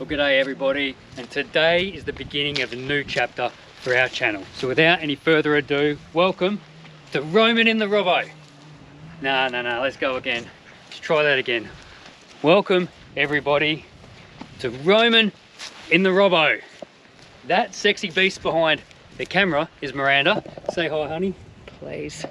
g'day everybody, and today is the beginning of a new chapter for our channel. So without any further ado, welcome to Roaming in the Robbo. No, let's go again. Let's try that again. Welcome everybody to Roaming in the Robbo. That sexy beast behind the camera is Miranda. Say hi, honey. Please.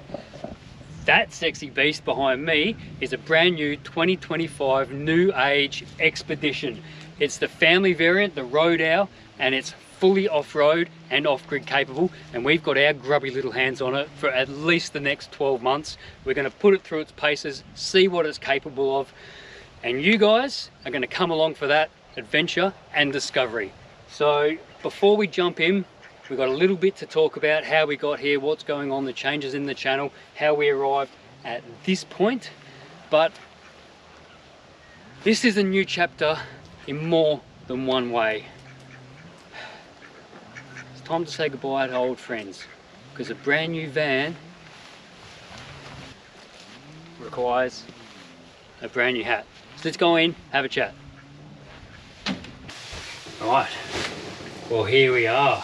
That sexy beast behind me is a brand new 2025 New Age Expedition. It's the family variant, the Road Owl, and it's fully off-road and off-grid capable, and we've got our grubby little hands on it for at least the next 12 months. We're going to put it through its paces, see what it's capable of, and you guys are going to come along for that adventure and discovery. So before we jump in, we've got a little bit to talk about how we got here, what's going on, the changes in the channel, how we arrived at this point. But this is a new chapter in more than one way. It's time to say goodbye to old friends, because a brand new van requires a brand new hat. So let's go in, have a chat. Right, well here we are.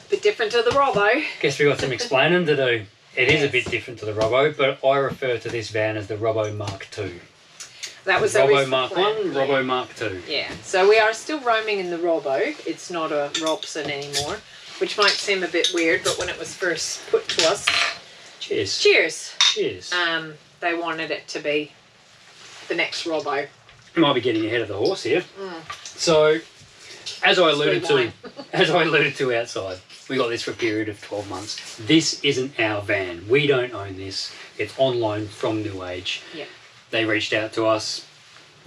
Bit different to the Robbo. Guess we got some explaining to do. It is a bit different to the Robbo, but I refer to this van as the Robbo Mark II. That was Robbo Mark plan. 1, Robbo Mark 2. Yeah, so we are still roaming in the Robbo. It's not a Robson anymore, which might seem a bit weird, but when it was first put to us... Cheers. Cheers. Cheers. They wanted it to be the next Robbo. You might be getting ahead of the horse here. So, as I alluded to outside, we got this for a period of 12 months. This isn't our van. We don't own this. It's on loan from New Age. Yeah. They reached out to us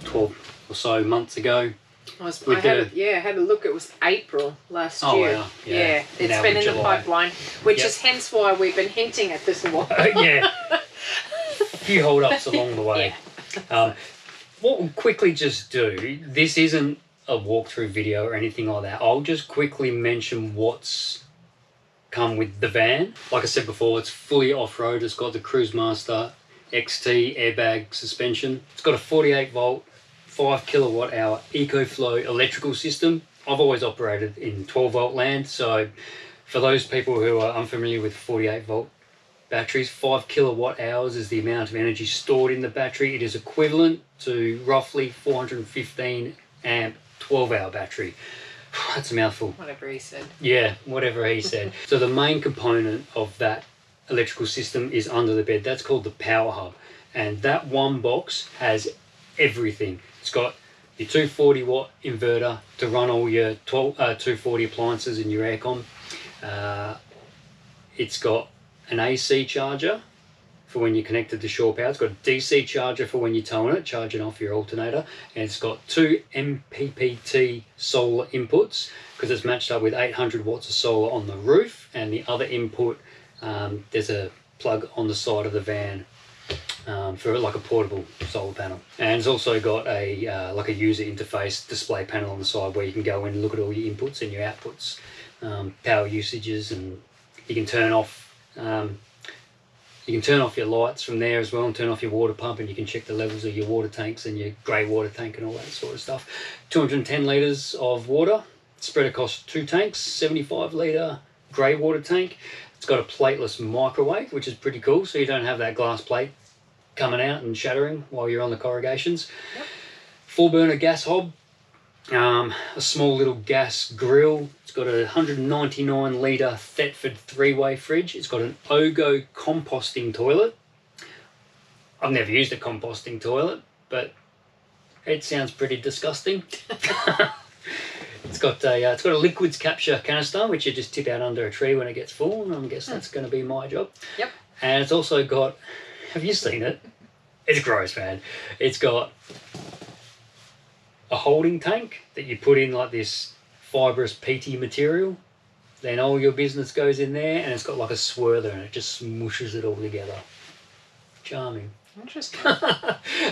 12 or so months ago. I had a look. It was April last year. Wow. Yeah, it's Now been in in the July. pipeline, which is hence why we've been hinting at this a while. Yeah. A few hold-ups along the way. Yeah. What we'll quickly just do, this isn't a walkthrough video or anything like that. I'll just quickly mention what's come with the van. Like I said before, it's fully off-road. It's got the Cruise Master XT airbag suspension. It's got a 48 volt, 5 kilowatt hour EcoFlow electrical system. I've always operated in 12 volt land, so for those people who are unfamiliar with 48 volt batteries, 5 kilowatt hours is the amount of energy stored in the battery. It is equivalent to roughly 415 amp 12 hour battery. That's a mouthful. Whatever he said. Yeah, whatever he said. So the main component of that electrical system is under the bed. That's called the power hub, and that one box has everything. It's got your 240 watt inverter to run all your 240 appliances in your aircon. It's got an AC charger for when you're connected to shore power. It's got a DC charger for when you're towing it, charging off your alternator, and it's got 2 MPPT solar inputs because it's matched up with 800 watts of solar on the roof, and the other input, there's a plug on the side of the van for like a portable solar panel. And it's also got a like a user interface display panel on the side where you can go in and look at all your inputs and your outputs, power usages, and you can turn off your lights from there as well, and turn off your water pump, and you can check the levels of your water tanks and your grey water tank and all that sort of stuff. 210 litres of water spread across 2 tanks, 75 litre grey water tank. It's got a plateless microwave, which is pretty cool, so you don't have that glass plate coming out and shattering while you're on the corrugations. Yep. 4-burner gas hob, a small little gas grill. It's got a 199 litre Thetford 3-way fridge. It's got an Ogo composting toilet. I've never used a composting toilet, but it sounds pretty disgusting. It's got a liquids capture canister, which you just tip out under a tree when it gets full, and I guess that's going to be my job. Yep. And it's also got, have you seen it? It's gross, man. It's got a holding tank that you put in like this fibrous PT material. Then all your business goes in there, and it's got like a swirler, and it just smooshes it all together. Charming. Interesting.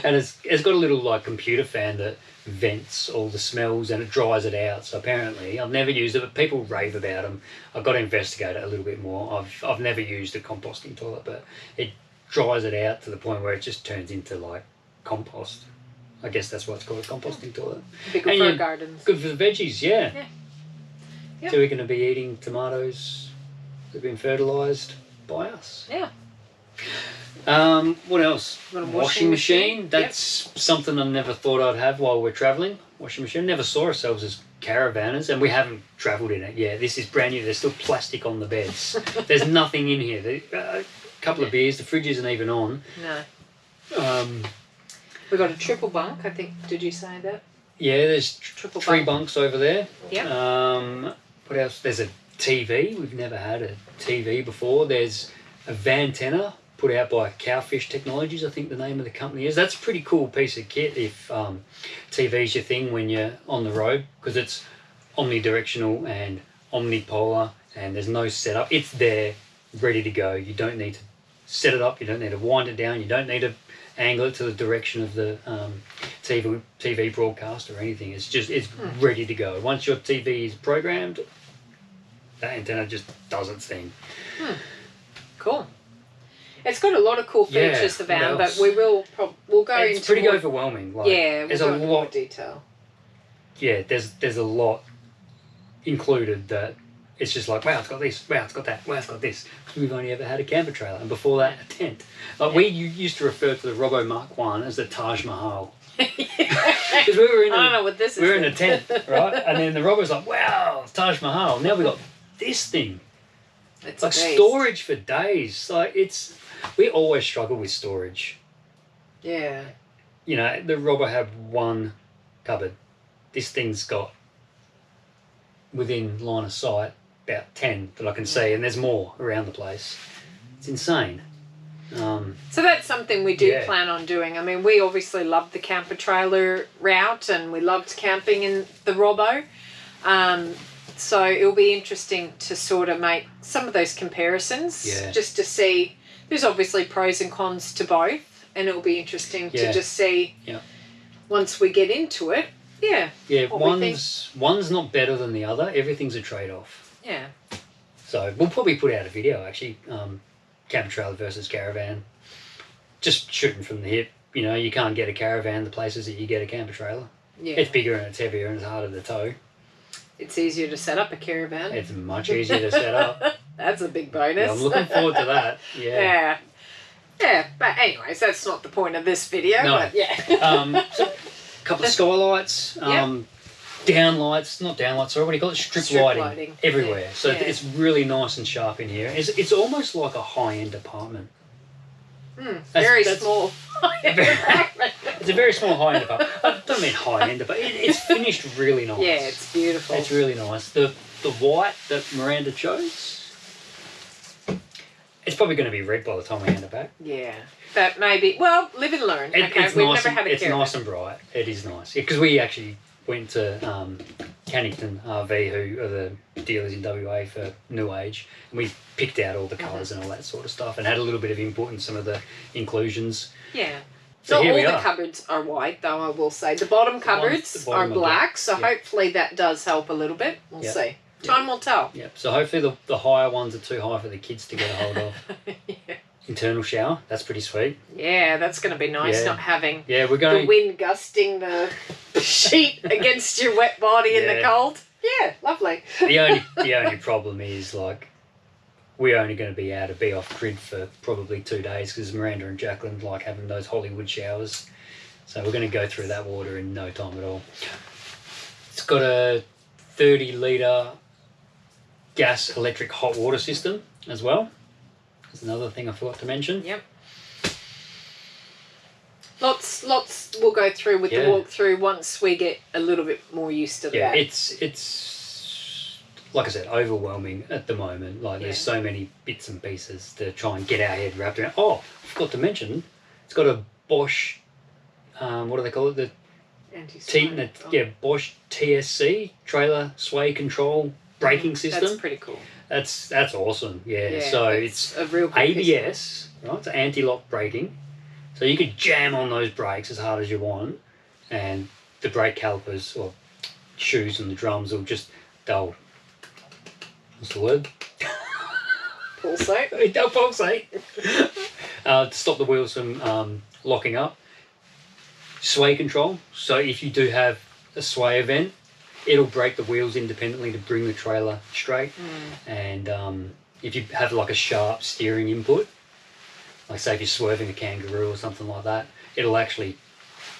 And it's got a little like computer fan that vents all the smells and it dries it out. So apparently, I've never used it, but people rave about them. I've got to investigate it a little bit more. I've never used a composting toilet, but it dries it out to the point where it just turns into like compost. I guess that's why it's called a composting toilet. Be good And for our you- gardens. Good for the veggies, yeah. Yeah. So we're going to be eating tomatoes that have been fertilised by us. Yeah. What else? Got a Washing machine. Yep. That's something I never thought I'd have while we're travelling. Washing machine. Never saw ourselves as caravanners, and we haven't travelled in it. Yeah, this is brand new. There's still plastic on the beds. There's nothing in here. A couple of beers. The fridge isn't even on. No. We got a triple bunk. I think. Did you say that? Yeah, there's Triple three bunk. bunks over there. Yep. What else? There's a TV. We've never had a TV before. There's a Vantenna put out by Cowfish Technologies, I think the name of the company is. That's a pretty cool piece of kit if TV's your thing when you're on the road, because it's omnidirectional and omnipolar and there's no setup. It's there, ready to go. You don't need to set it up. You don't need to wind it down. You don't need to angle it to the direction of the TV broadcast or anything. It's just, it's ready to go. Once your TV is programmed, that antenna just does its thing. Cool. It's got a lot of cool Yeah, features, the what van, but else? we'll go into It's pretty more, overwhelming. Like, yeah, we'll there's go a into more lot. detail. Yeah, there's a lot included that it's just like, wow, it's got this, wow, it's got that, wow, it's got this. We've only ever had a camper trailer, and before that, a tent. Like we used to refer to the Robo Mark 1 as the Taj Mahal. Because we were in I don't know what this is. we were in a tent, right? And then the Robo's like, wow, Taj Mahal. Now we got this thing. It's Like a beast. storage for days. Like we always struggle with storage. Yeah. You know, the Robo had one cupboard. This thing's got, within line of sight, about 10 that I can see, and there's more around the place. It's insane. So that's something we do Yeah. plan on doing. I mean, we obviously loved the camper trailer route and we loved camping in the Robbo. So it'll be interesting to sort of make some of those comparisons Yeah. just to see. There's obviously pros and cons to both, and it'll be interesting to Yeah. just see Yeah. once we get into it. Yeah. Yeah, What we one's not better than the other. Everything's a trade-off. Yeah. So we'll probably put out a video, actually, camper trailer versus caravan. Just shooting from the hip. You know, you can't get a caravan the places that you get a camper trailer. Yeah. It's bigger and it's heavier and it's harder to tow. It's easier to set up a caravan. It's much easier to set up. That's a big bonus. Yeah, I'm looking forward to that. Yeah. Yeah. Yeah, but anyways, that's not the point of this video, No. but yeah. So a couple of skylights, downlights, not downlights, sorry, what do you call it? Strip lighting everywhere. Yeah. So Yeah. it's really nice and sharp in here. It's almost like a high-end apartment. Very that's- small. It's a very small high-end apartment. I don't mean high-end, but it's finished really nice. Yeah, it's beautiful. It's really nice. The white that Miranda chose, it's probably going to be red by the time we hand it back. Yeah, but maybe. Well, live and learn. It's we've nice. never had a It's caravan. nice and bright. It is nice. Because we actually went to Cannington RV, who are the dealers in WA for New Age, and we picked out all the colours and all that sort of stuff, and had a little bit of input in some of the inclusions. Yeah. So Not here all we the are. cupboards are white, though. I will say the bottom cupboards the bottom are are black, black. so Yeah. hopefully that does help a little bit. We'll Yeah. see. Time will tell. Yep. So hopefully the higher ones are too high for the kids to get a hold of. Yeah. Internal shower. That's pretty sweet. Yeah, that's going to be nice. Yeah. Not having Yeah, we're the going. wind gusting the sheet against your wet body in the Yeah. cold. Yeah, lovely. The only problem is, like, we're only going to be able to be off grid for probably 2 days because Miranda and Jacqueline like having those Hollywood showers. So we're going to go through that water in no time at all. It's got a 30-litre gas electric hot water system as well. That's another thing I forgot to mention. Yep. Lots we'll go through with the Yeah. walkthrough once we get a little bit more used to Yeah, that. it's like I said, overwhelming at the moment. Like there's so many bits and pieces to try and get our head wrapped around. Oh, I forgot to mention, it's got a Bosch, what do they call it? The Bosch TSC trailer sway control braking system. That's pretty cool. That's awesome. Yeah. Yeah, So it's it's a real big piece of ABS, right? It's anti-lock braking. So you could jam on those brakes as hard as you want, and the brake calipers or shoes and the drums will they'll what's the word? Pulsate. They'll pulsate. To stop the wheels from locking up. sway control. So if you do have a sway event, it'll brake the wheels independently to bring the trailer straight. And if you have like a sharp steering input, like say if you're swerving a kangaroo or something like that, it'll actually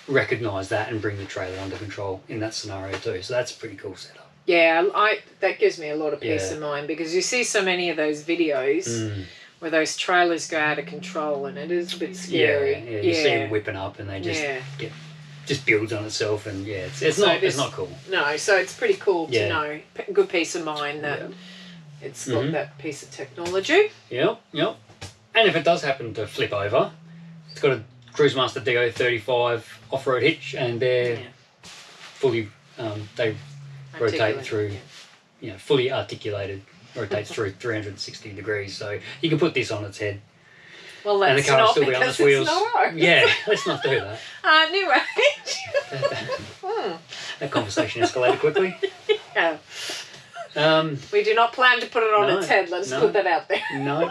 recognise that and bring the trailer under control in that scenario too. So that's a pretty cool setup. Yeah, that gives me a lot of peace of mind, because you see so many of those videos where those trailers go out of control, and it is a bit scary. Yeah, you see them whipping up and they just builds on itself, and it's not cool. No, so it's pretty cool to know, good peace of mind that it's got that piece of technology. Yep. And if it does happen to flip over, it's got a Cruisemaster DO35 off-road hitch, and they're fully they rotate through, fully articulated, rotates through 360 degrees. So you can put this on its head. Well, let's and the car not, still be on because its wheels. it's not ours. Yeah, let's not do that. New age. That conversation escalated quickly. Yeah. We do not plan to put it on its head. Let's put that out there. No.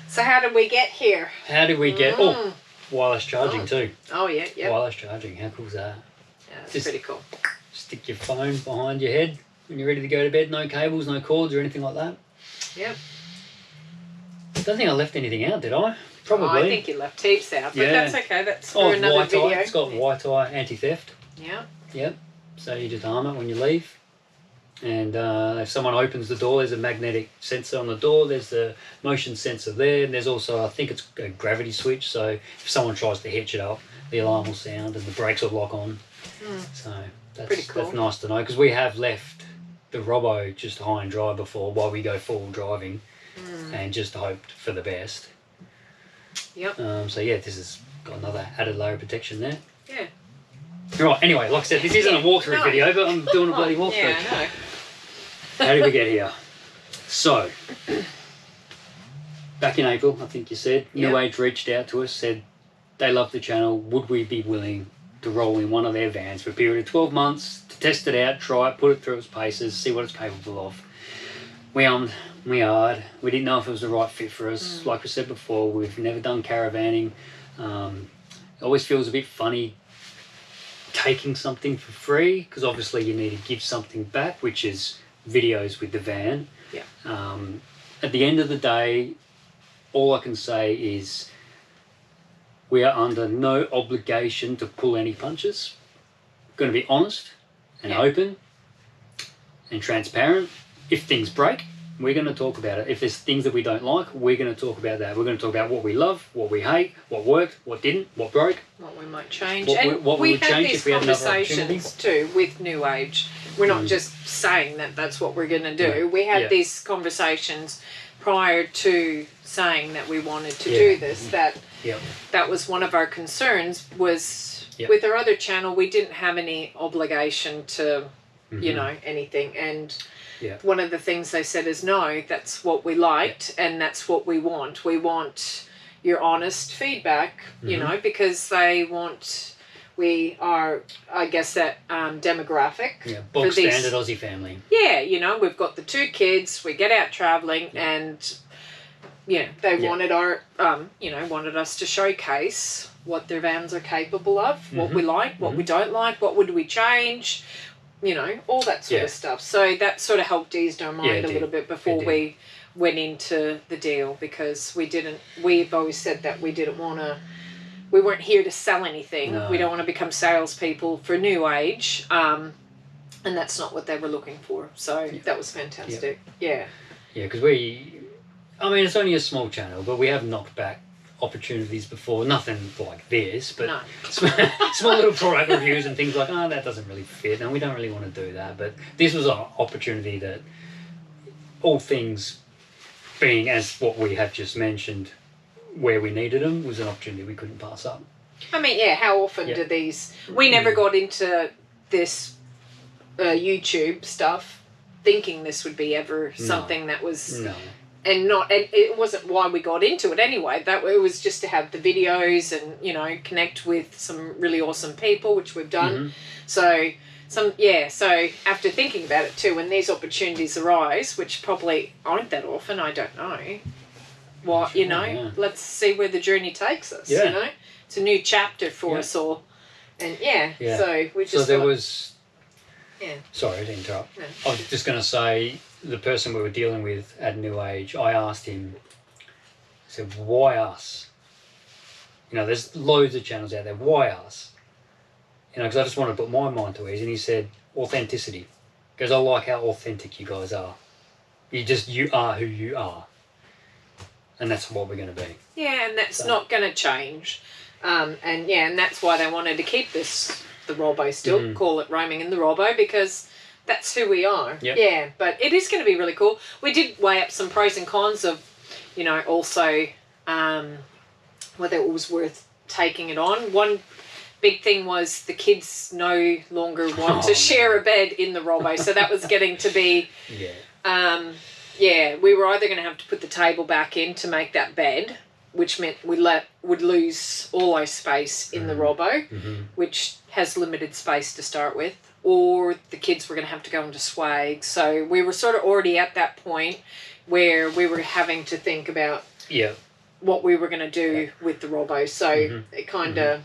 So how did we get here? How did we get... Oh, wireless charging too. Oh, yeah. Wireless charging. How cool is that? Yeah, that's pretty cool. Stick your phone behind your head when you're ready to go to bed. No cables, no cords or anything like that. Yep. I don't think I left anything out, did I? Probably. Oh, I think you left heaps out, but that's okay. That's for another video. It's got white eye anti-theft. Yeah. Yep. So you just arm it when you leave. And if someone opens the door, there's a magnetic sensor on the door. There's the motion sensor there. And there's also, I think it's a gravity switch. So if someone tries to hitch it up, the alarm will sound and the brakes will lock on. So that's pretty cool. That's nice to know, because we have left the Robbo just high and dry before while we go full driving and just hoped for the best. Yep. So yeah, this has got another added layer of protection there. Yeah. Right, anyway, like I said, this isn't a walkthrough video, but I'm doing a bloody walkthrough. Yeah, I know. How did we get here? So, back in April, I think you said, New Age reached out to us, said they love the channel, would we be willing to roll in one of their vans for a period of 12 months to test it out, try it, put it through its paces, see what it's capable of. We we didn't know if it was the right fit for us. Like we said before, we've never done caravanning. It always feels a bit funny taking something for free, because obviously you need to give something back, which is videos with the van. At the end of the day, all I can say is we are under no obligation to pull any punches. Going to be honest and open and transparent. If things break, we're going to talk about it. If there's things that we don't like, we're going to talk about that. We're going to talk about what we love, what we hate, what worked, what didn't, what broke, what we might change. What we would change if we had another opportunity. Conversations too with New Age. We're not just saying that that's what we're going to do. We had these conversations prior to saying that we wanted to do this. That was one of our concerns, was with our other channel, we didn't have any obligation to, anything. And one of the things they said is, no, that's what we liked and that's what we want. We want your honest feedback, because we are, I guess, that demographic. Yeah, bog standard Aussie family. Yeah, we've got the 2 kids, we get out travelling and, they wanted wanted us to showcase what their vans are capable of, what we like, what we don't like, what would we change, all that sort of stuff. So that sort of helped ease our mind a little bit before we went into the deal, because we've always said that we weren't here to sell anything. No. We don't want to become salespeople for New Age, and that's not what they were looking for. So that was fantastic. Yeah, because it's only a small channel, but we have knocked back opportunities before. Nothing like this, but small little product reviews and things like, that doesn't really fit, and we don't really want to do that. But this was an opportunity that, all things being as what we have just mentioned, where we needed them, was an opportunity we couldn't pass up. How often do these... We never got into this YouTube stuff thinking this would be ever something that was... No. And it wasn't why we got into it anyway. It was just to have the videos and, connect with some really awesome people, which we've done. So after thinking about it too, when these opportunities arise, which probably aren't that often, I don't know. what, Sure, you know, yeah. let's see where the journey takes us, Yeah. you know. It's a new chapter for Yeah. us all. And so we just So there thought- was. Yeah. Sorry to interrupt. No. I was just going to say the person we were dealing with at New Age. I asked him. I said, "Why us? You know, there's loads of channels out there. Why us? You know, because I just want to put my mind to ease." And he said, "Authenticity." Because I like how authentic you guys are. You are who you are, and that's what we're going to be. Yeah, and that's not going to change. And that's why they wanted to keep the Robo still, call it Roaming in the Robo, because that's who we are. Yep. Yeah, but it is going to be really cool. We did weigh up some pros and cons of, you know, also whether it was worth taking it on. One big thing was the kids no longer want to share a bed in the Robo, so that was getting to be... Yeah. We were either going to have to put the table back in to make that bed, which meant would lose all our space in the Robo, which has limited space to start with, or the kids were going to have to go into swag. So we were sort of already at that point where we were having to think about what we were going to do with the Robo. So it kind of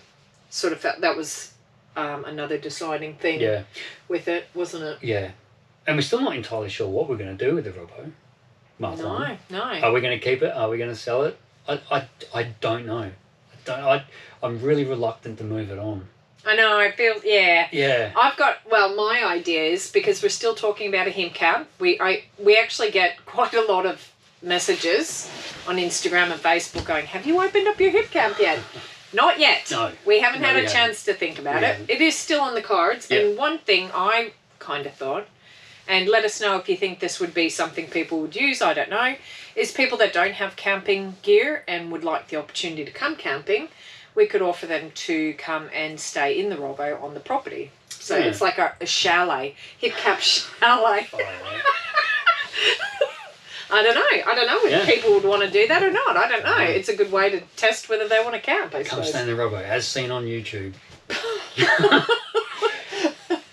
sort of felt that was another deciding thing with it, wasn't it? Yeah. And we're still not entirely sure what we're going to do with the Robo. No. Are we going to keep it? Are we going to sell it? I don't know. I'm really reluctant to move it on. I know, I feel, Yeah. I've got, my idea is, because we're still talking about a hemp cab, we actually get quite a lot of messages on Instagram and Facebook going, have you opened up your hemp cab yet? Not yet. No. We haven't had a chance to think about it. It is still on the cards. Yeah. And one thing I kind of thought, and let us know if you think this would be something people would use, I don't know, is people that don't have camping gear and would like the opportunity to come camping, we could offer them to come and stay in the Robo on the property. So it's like a chalet, hip cap chalet. I don't know if people would want to do that or not. I don't know. It's a good way to test whether they want to camp, I Come suppose. stay in the Robo, as seen on YouTube.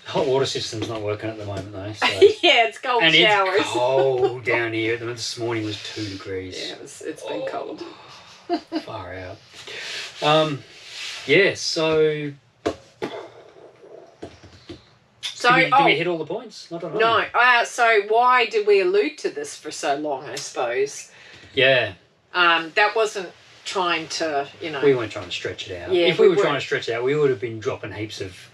Hot water system's not working at the moment though. So. Yeah, it's cold and showers. It's cold down here. This morning was 2 degrees. Yeah, it's been cold. Far out. So did we hit all the points? Not at all. No. So why did we allude to this for so long, I suppose? Yeah. That wasn't trying to, We weren't trying to stretch it out. Yeah, if we were trying to stretch it out, we would have been dropping heaps of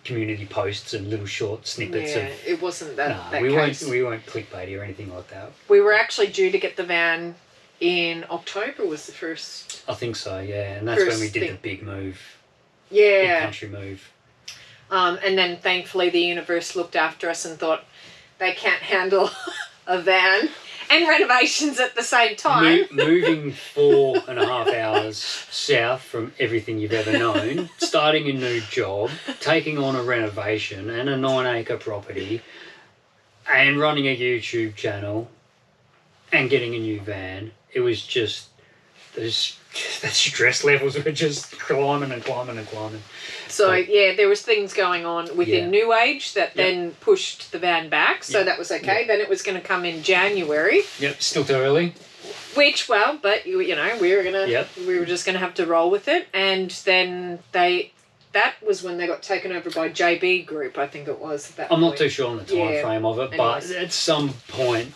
community posts and little short snippets of... it wasn't that we case. weren't clickbaity or anything like that. We were actually due to get the van in October was the first... I think so, yeah. And that's when we did the big move. Yeah. Big country move. And then thankfully the universe looked after us and thought they can't handle a van and renovations at the same time. Moving 4.5 hours south from everything you've ever known, starting a new job, taking on a renovation and a 9-acre property, and running a YouTube channel, and getting a new van. It was just the stress levels were just climbing and climbing and climbing. So there was things going on within New Age that then pushed the van back. So that was okay. Then it was going to come in January. Yep, still too early. Which, but we were just gonna have to roll with it. And then that was when they got taken over by JB Group, I think it was. At that I'm point. not too sure on the time frame of it, but at some point,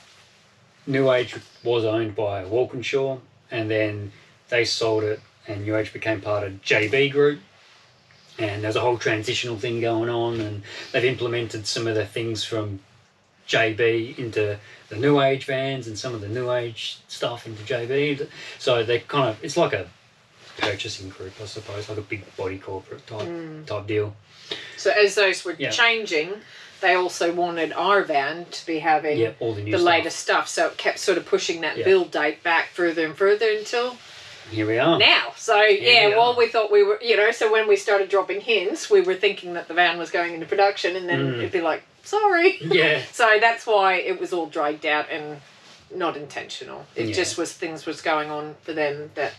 New Age was owned by Walkinshaw, and then they sold it, and New Age became part of JB Group. And there's a whole transitional thing going on, and they've implemented some of the things from JB into the New Age vans and some of the New Age stuff into JB. So they kind of, it's like a purchasing group, I suppose, like a big body corporate type deal. So as those were changing, they also wanted our van to be having all the latest stuff. So it kept sort of pushing that build date back further and further until... Here we are. Now. So, we thought we were, so when we started dropping hints, we were thinking that the van was going into production, and then it'd be like, sorry. Yeah. So that's why it was all dragged out and not intentional. It just was things was going on for them that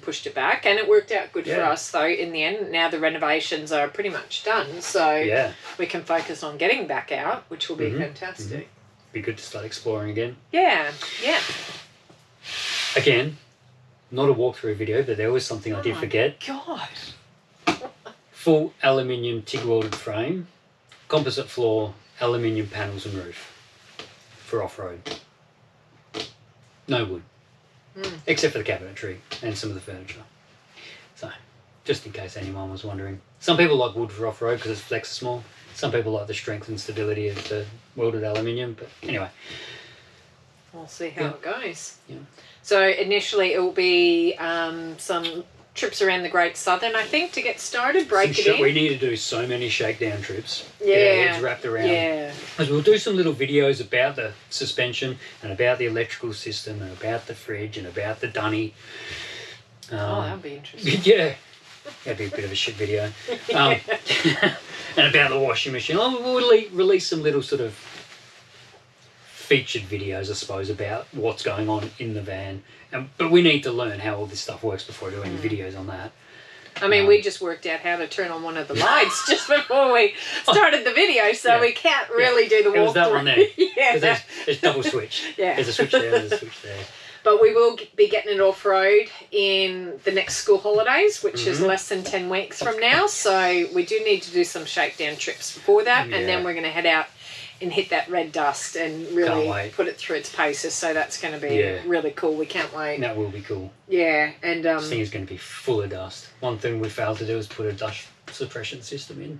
pushed it back, and it worked out good for us, though, in the end. Now the renovations are pretty much done, so we can focus on getting back out, which will be fantastic. Be good to start exploring again. Yeah, yeah. Again, not a walkthrough video, but there was something I did forget. God. Full aluminium TIG welded frame, composite floor, aluminium panels and roof for off-road. No wood, except for the cabinetry and some of the furniture. So, just in case anyone was wondering. Some people like wood for off-road because it's flex small. Some people like the strength and stability of the welded aluminium, but anyway. We'll see how it goes. Yeah. So initially it will be some trips around the Great Southern, I think, to get started. Break it in. We need to do so many shakedown trips. Yeah. Get our heads wrapped around. Yeah. Because we'll do some little videos about the suspension and about the electrical system and about the fridge and about the dunny. That would be interesting. Yeah. That'd be a bit of a shit video. And about the washing machine. We'll release some little sort of featured videos, I suppose, about what's going on in the van. But we need to learn how all this stuff works before we do any videos on that. I mean, we just worked out how to turn on one of the lights just before we started the video, so we can't really do the walkthrough. It was that one there. Yeah. There's double switch. Yeah. There's a switch there, there's a switch there. But we will be getting it off-road in the next school holidays, which is less than 10 weeks from now. So we do need to do some shakedown trips before that. Yeah. And then we're going to head out and hit that red dust and really put it through its paces. So that's going to be really cool. We can't wait. That will be cool. Yeah. And This thing is going to be full of dust. One thing we failed to do is put a dust suppression system in.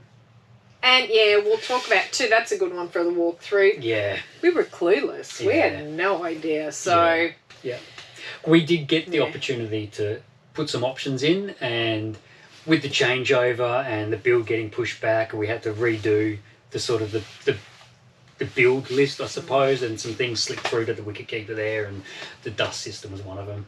And yeah, we'll talk about too. That's a good one for the walkthrough. Yeah. We were clueless. We had no idea. So yeah. We did get the opportunity to put some options in, and with the changeover and the build getting pushed back, we had to redo the sort of the build list, I suppose, and some things slipped through that we could keep it there, and the dust system was one of them.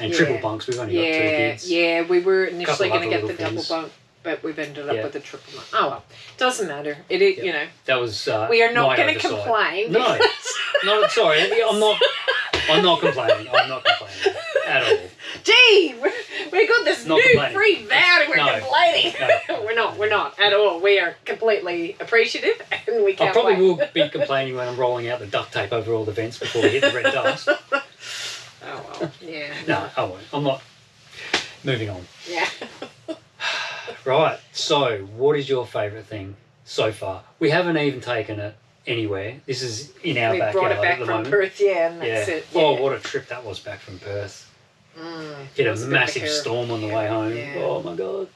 And triple bunks, we've only got 2 kids. Yeah, we were initially going to get the double things. bunk, but we've ended up with the triple bunk. Oh well, doesn't matter. It is, you know. That was we are not going to oversight. complain. No, no, sorry, I'm not complaining. I'm not complaining at all. Gee, we got this Not new complaining. free van and we're No. complaining. No. We're not at all. We are completely appreciative and we can't I probably wait. will be complaining when I'm rolling out the duct tape over all the vents before we hit the red dust. Oh well, yeah. No, I won't. I'm not. Moving on. Yeah. Right, so what is your favourite thing so far? We haven't even taken it anywhere. This is in our We backyard brought it back at the from moment. Perth, and that's it. Yeah. Oh, what a trip that was back from Perth. Hit a was a bit of a massive hair- storm on the way home. Yeah. Oh my god.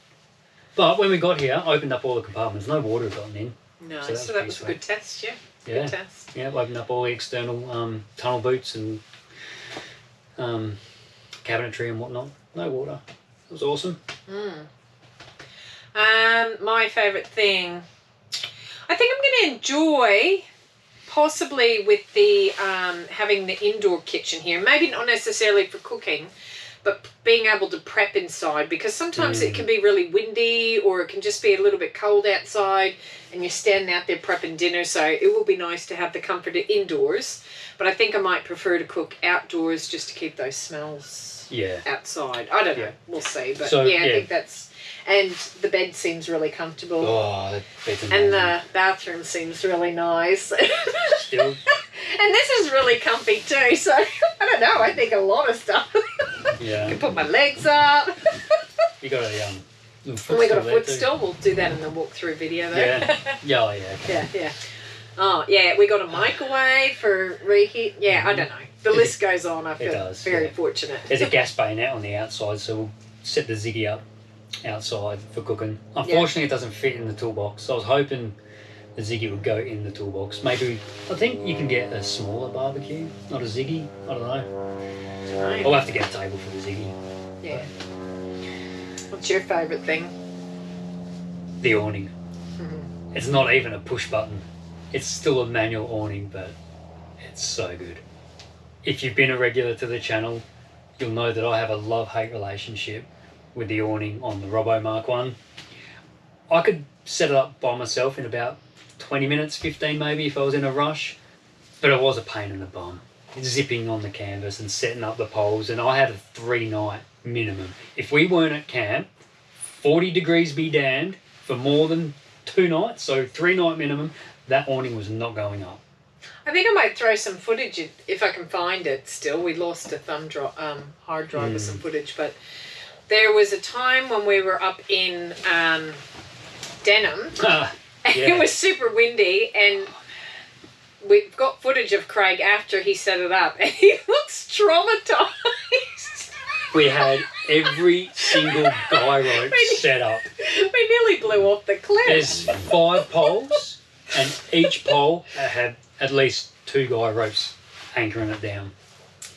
But when we got here, opened up all the compartments. No water had gotten in. No, So so, that's that was a pretty good test, yeah. Yeah. Good test. Yeah, opened up all the external tunnel boots and cabinetry and whatnot. No water. It was awesome. My favourite thing, I think I'm going to enjoy possibly with the having the indoor kitchen here. Maybe not necessarily for cooking, but being able to prep inside, because sometimes it can be really windy or it can just be a little bit cold outside and you're standing out there prepping dinner. So it will be nice to have the comfort of indoors, but I think I might prefer to cook outdoors just to keep those smells outside. I don't know. We'll see. But So, I think that's... And the bed seems really comfortable. Oh, that bed's amazing. And the bathroom seems really nice. Still. And this is really comfy too, so I don't know, I think a lot of stuff. Yeah. I can put my legs up. You got a little footstool We got a there too. footstool. We'll do that in the walkthrough video though. Yeah. Yeah, oh, yeah. Okay. Yeah. Oh, yeah, we got a microwave for reheat. Yeah, I don't know. The list goes on. I feel very fortunate. There's a gas bayonet on the outside, so we'll set the Ziggy up outside for cooking. Unfortunately, it doesn't fit in the toolbox, so I was hoping the Ziggy would go in the toolbox. Maybe, I think you can get a smaller barbecue, not a Ziggy. I don't know. Right. I'll have to get a table for the Ziggy. Yeah. What's your favourite thing? The awning. It's not even a push button. It's still a manual awning, but it's so good. If you've been a regular to the channel, you'll know that I have a love-hate relationship with the awning on the Robbo Mark 1. I could set it up by myself in about 20 minutes, 15 maybe, if I was in a rush, but it was a pain in the bum. Zipping on the canvas and setting up the poles, and I had a 3-night minimum. If we weren't at camp, 40 degrees be damned, for more than 2 nights, so 3-night minimum, that awning was not going up. I think I might throw some footage if I can find it still. We lost a hard drive with some footage, but there was a time when we were up in Denham. It was super windy, and we've got footage of Craig after he set it up, and he looks traumatized. We had every single guy rope set up. We nearly blew off the cliff. There's 5 poles, and each pole had at least 2 guy ropes anchoring it down.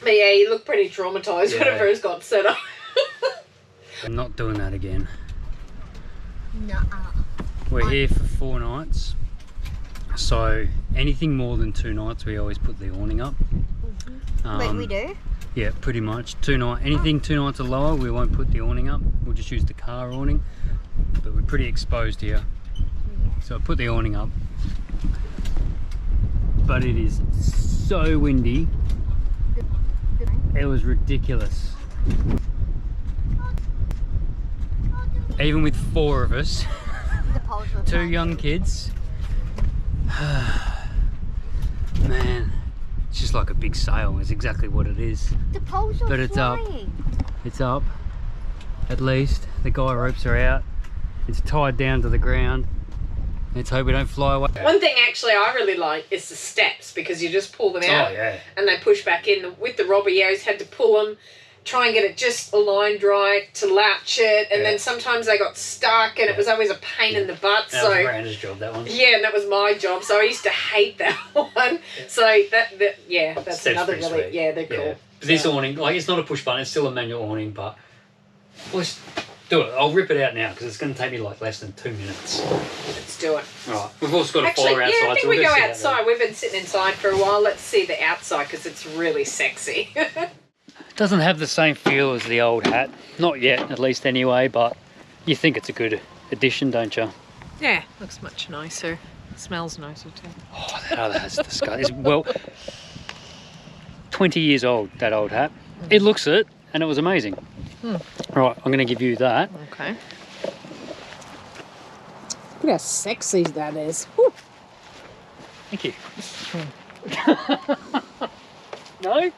But yeah, he looked pretty traumatized when it first got set up. I'm not doing that again. Nuh-uh. We're here for 4 nights, so anything more than 2 nights we always put the awning up. Wait, we do? Yeah, pretty much. Anything 2 nights or lower, we won't put the awning up. We'll just use the car awning, but we're pretty exposed here. So I put the awning up, but it is so windy. It was ridiculous. Even with 4 of us, 2 young kids, man, it's just like a big sail. It's exactly what it is. The poles are But it's up. It's up. At least the guy ropes are out. It's tied down to the ground. Let's hope we don't fly away. One thing actually I really like is the steps, because you just pull them out and they push back in. With the robber, you always had to pull them, try and get it just aligned right to latch it, and then sometimes they got stuck, and it was always a pain in the butt. That was Miranda's job, that one. Yeah, and that was my job, so I used to hate that one. So that's Steps another pretty really, sweet. they're cool. But this awning, like, it's not a push button, it's still a manual awning, but let's do it. I'll rip it out now because it's going to take me like less than 2 minutes. Let's do it. Alright, we've also got a Actually, fire outside. yeah, I think so we we'll go sit outside. We've been sitting inside for a while. Let's see the outside because it's really sexy. Doesn't have the same feel as the old hat. Not yet, at least anyway, but you think it's a good addition, don't you? Yeah, looks much nicer. Smells nicer too. Oh, that other hat's disgusting. Well, 20 years old, that old hat. It looks it, and it was amazing. Right, I'm going to give you that. Okay. Look how sexy that is. Whew. Thank you. No?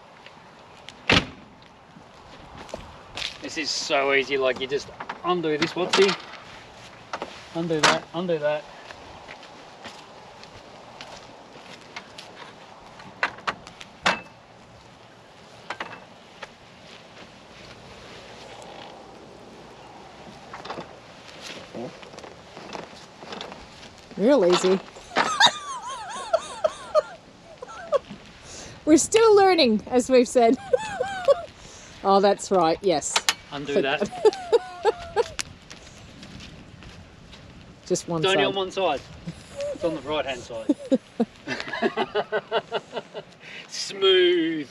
This is so easy, like you just undo this, whatsy. Undo that, undo that. Real easy. We're still learning, as we've said. Oh, that's right, yes. Undo that. Just one It's side. only on one side. It's on the right hand side. Smooth.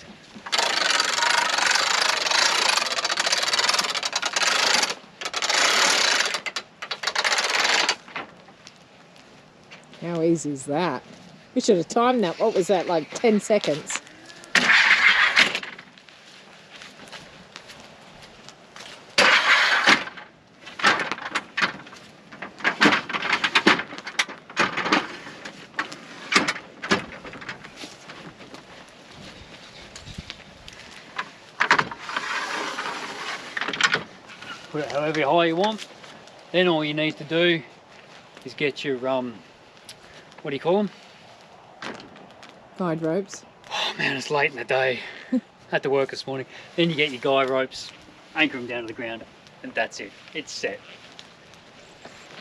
How easy is that? We should have timed that. What was that, like 10 seconds? Put it however high you want. Then all you need to do is get your what do you call them? Guide ropes. Oh man, it's late in the day. Had to work this morning. Then you get your guy ropes, anchor them down to the ground, and that's it. It's set.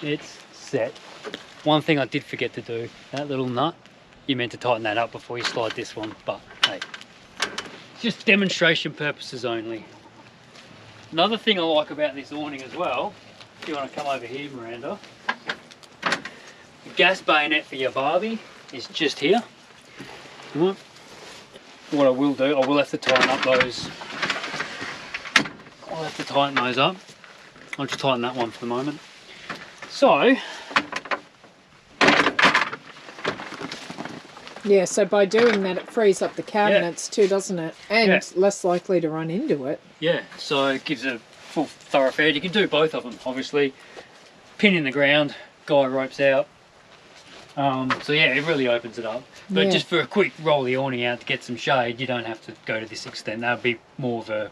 It's set. One thing I did forget to do, that little nut, you meant to tighten that up before you slide this one, but hey, just demonstration purposes only. Another thing I like about this awning as well, if you want to come over here, Miranda, the gas bayonet for your Barbie is just here. Right. What I will do, I will have to tighten up those. I'll have to tighten those up. I'll just tighten that one for the moment. So, Yeah, so by doing that, it frees up the cabinets too, doesn't it? And less likely to run into it. yeah, so it gives a full thoroughfare. You can do both of them, obviously. Pin in the ground, guy ropes out. So yeah, it really opens it up. But just for a quick roll the awning out to get some shade, you don't have to go to this extent. That would be more of a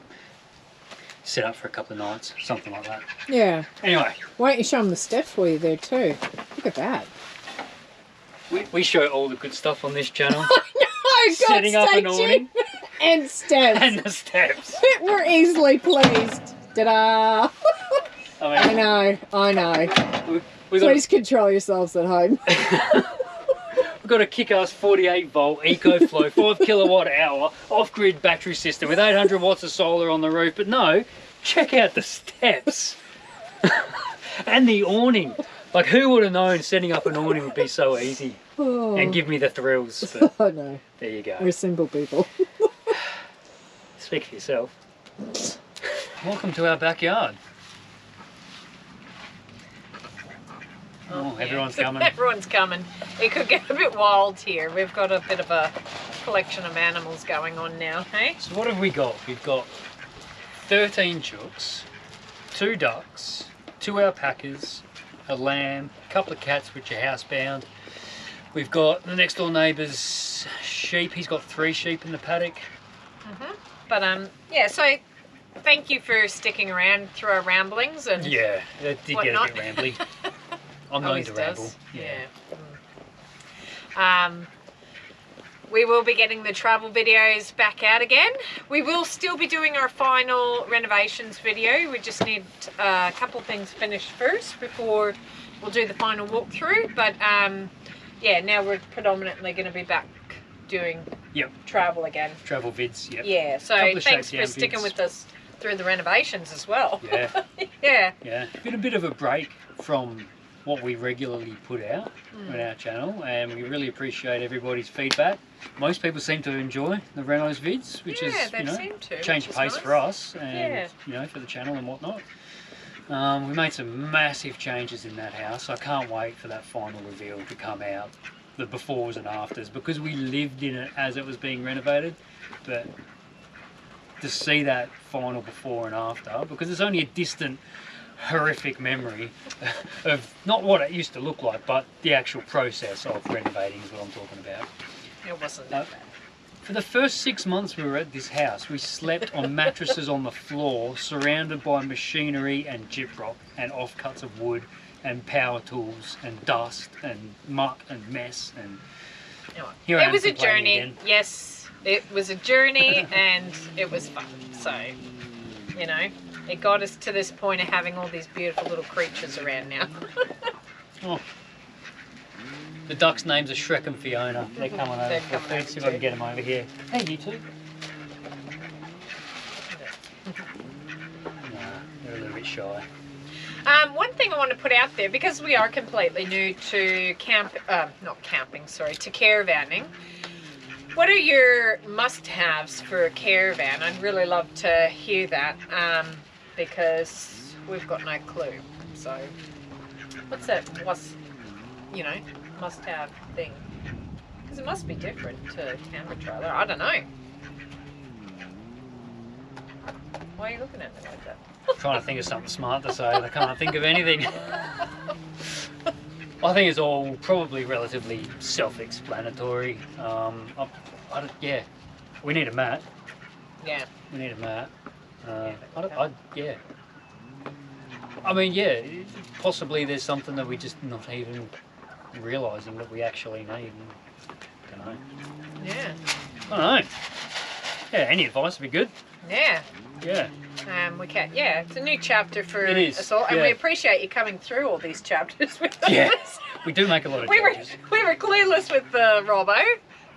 set up for a couple of nights, something like that. Yeah. Anyway. Why don't you show them the steps for you there too? Look at that. We show all the good stuff on this channel. I know, setting up an awning. And steps. And the steps. We're easily pleased. Ta-da! I know. Please control yourselves at home. We've got a kick-ass 48 volt EcoFlow 5 kilowatt hour off-grid battery system with 800 watts of solar on the roof. But no, check out the steps and the awning. Like, who would have known setting up an awning would be so easy and give me the thrills? But I know. There you go. We're simple people. Speak for yourself. Welcome to our backyard. Oh, everyone's coming. Everyone's coming. It could get a bit wild here. We've got a bit of a collection of animals going on now, hey? So what have we got? We've got 13 chooks, 2 ducks, 2 alpacas, a lamb, a couple of cats which are housebound. We've got the next door neighbour's sheep. He's got 3 sheep in the paddock. But yeah, so thank you for sticking around through our ramblings and yeah, it did get a bit rambly. I'm known to ramble. Yeah. We will be getting the travel videos back out again. We will still be doing our final renovations video. We just need a couple of things finished first before we'll do the final walkthrough. But yeah, now we're predominantly going to be back doing travel again. Travel vids, yeah. So thanks for sticking with us through the renovations as well. Yeah. Yeah. Been a bit of a break from what we regularly put out on our channel, and we really appreciate everybody's feedback. Most people seem to enjoy the Renos vids, which is, you know, change of pace for us and you know, for the channel and whatnot. We made some massive changes in that house. I can't wait for that final reveal to come out, the befores and afters, because we lived in it as it was being renovated. But to see that final before and after, because it's only a distant horrific memory of not what it used to look like, but the actual process of renovating is what I'm talking about. It wasn't that bad. For the first 6 months we were at this house, we slept on mattresses on the floor, surrounded by machinery and gyprock and offcuts of wood and power tools and dust and muck and mess. And here I am. It was a journey. Again. Yes, it was a journey and it was fun. So, you know, it got us to this point of having all these beautiful little creatures around now. Oh. The ducks' names are Shrek and Fiona. They're coming over. Let's see if I can get them over here. Hey, you two. Nah, they're a little bit shy. One thing I want to put out there, because we are completely new to to caravanning. What are your must-haves for a caravan? I'd really love to hear that. Because we've got no clue. So, what's that? You know, must-have thing? Because it must be different to camper trailer. I don't know. Why are you looking at me like that? I'm trying to think of something smart to say. I can't think of anything. I think it's all probably relatively self-explanatory. Yeah, we need a mat. Yeah. We need a mat. Yeah. I mean, yeah, possibly there's something that we just not even realising that we actually need. I don't know. Yeah. I don't know. Yeah, any advice would be good. Yeah. Yeah. We can. Yeah, it's a new chapter for us all, and we appreciate you coming through all these chapters with us. Yeah, we do make a lot of changes. We were clueless with the Robbo,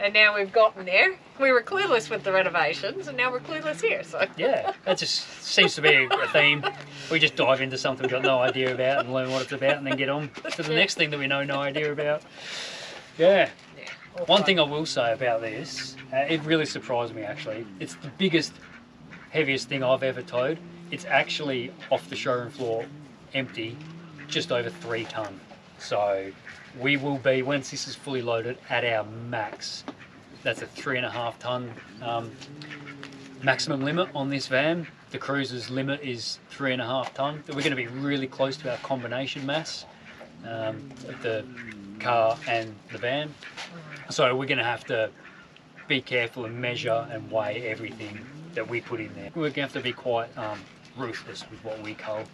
and now we've gotten there. We were clueless with the renovations, and now we're clueless here. So yeah, that just seems to be a theme. We just dive into something we've got no idea about and learn what it's about, and then get on to the next thing that we know no idea about. Yeah. One thing I will say about this, it really surprised me actually. It's the biggest, heaviest thing I've ever towed. It's actually off the showroom floor, empty, just over 3 tonne. So we will be, once this is fully loaded, at our max. That's a 3.5 tonne maximum limit on this van. The cruiser's limit is 3.5 tonne. We're going to be really close to our combination mass. The car and the van. So we're going to have to be careful and measure and weigh everything that we put in there. We're going to have to be quite ruthless with what we cull.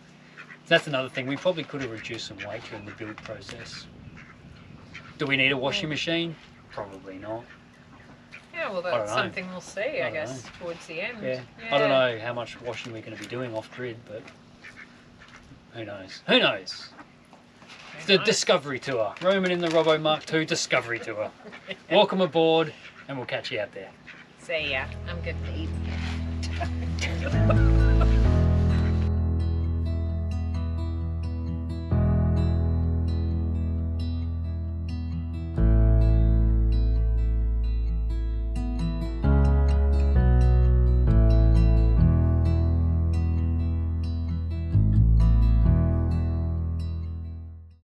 That's another thing. We probably could have reduced some weight during the build process. Do we need a washing machine? Probably not. Yeah, well, that's something we'll see, I guess, towards the end. Yeah. I don't know how much washing we're going to be doing off grid, but who knows? Who knows? The Discovery Tour. Roman in the Robbo Mark II Discovery Tour. Welcome aboard, and we'll catch you out there. See ya. I'm good to eat.